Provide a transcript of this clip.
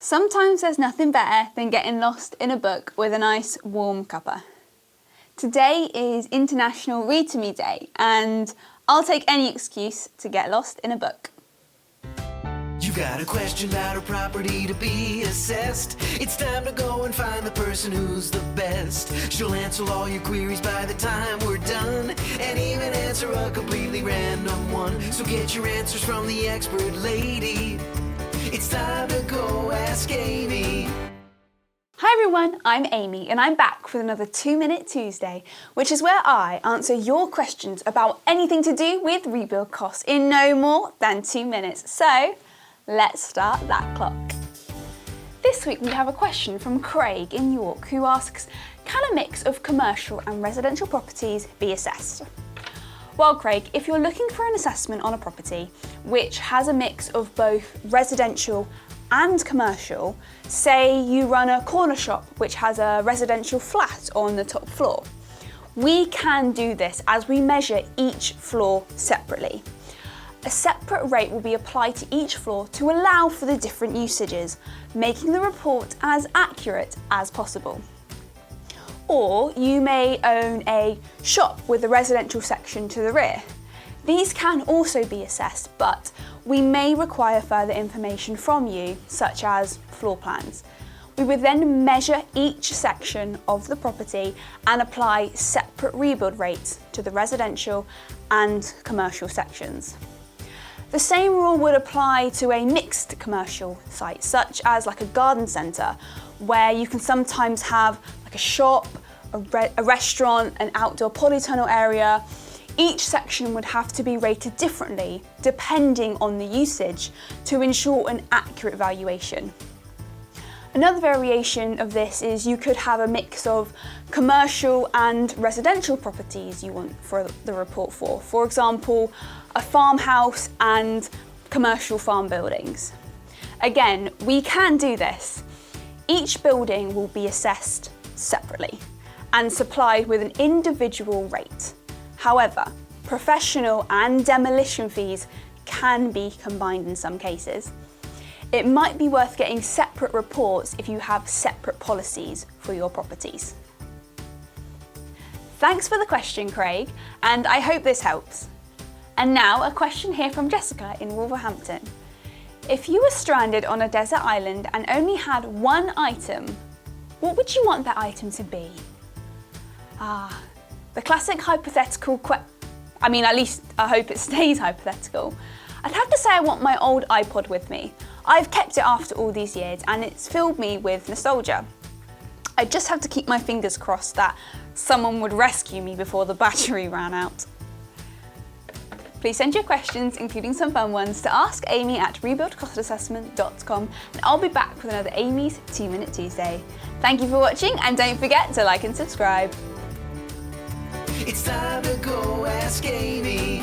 Sometimes there's nothing better than getting lost in a book with a nice warm cuppa. Today is International Read to Me Day, and I'll take any excuse to get lost in a book. You got a question about a property to be assessed. It's time to go and find the person who's the best. She'll answer all your queries by the time we're done, and even answer a completely random one. So get your answers from the expert lady. It's time to go ask Amy. Hi everyone, I'm Amy and I'm back with another 2-Minute Tuesday, which is where I answer your questions about anything to do with rebuild costs in no more than 2 minutes. So let's start that clock. This week we have a question from Craig in York who asks, can a mix of commercial and residential properties be assessed? Well, Craig, if you're looking for an assessment on a property which has a mix of both residential and commercial, say you run a corner shop which has a residential flat on the top floor, we can do this as we measure each floor separately. A separate rate will be applied to each floor to allow for the different usages, making the report as accurate as possible. Or you may own a shop with a residential section to the rear. These can also be assessed, but we may require further information from you, such as floor plans. We would then measure each section of the property and apply separate rebuild rates to the residential and commercial sections. The same rule would apply to a mixed commercial site, such as like a garden centre, where you can sometimes have like a shop, a restaurant, an outdoor polytunnel area. Each section would have to be rated differently depending on the usage to ensure an accurate valuation. Another variation of this is you could have a mix of commercial and residential properties you want for the report for. For example, a farmhouse and commercial farm buildings. Again, we can do this. Each building will be assessed separately and supplied with an individual rate. However, professional and demolition fees can be combined in some cases. It might be worth getting separate reports if you have separate policies for your properties. Thanks for the question, Craig, and I hope this helps. And now a question here from Jessica in Wolverhampton. If you were stranded on a desert island and only had one item, what would you want that item to be? The classic hypothetical at least I hope it stays hypothetical. I'd have to say I want my old iPod with me. I've kept it after all these years and it's filled me with nostalgia. I just have to keep my fingers crossed that someone would rescue me before the battery ran out. Please send your questions, including some fun ones, to askamy@RebuildCostASSESSMENT.com and I'll be back with another Amy's 2-Minute Tuesday. Thank you for watching and don't forget to like and subscribe. It's time to go ask Amy.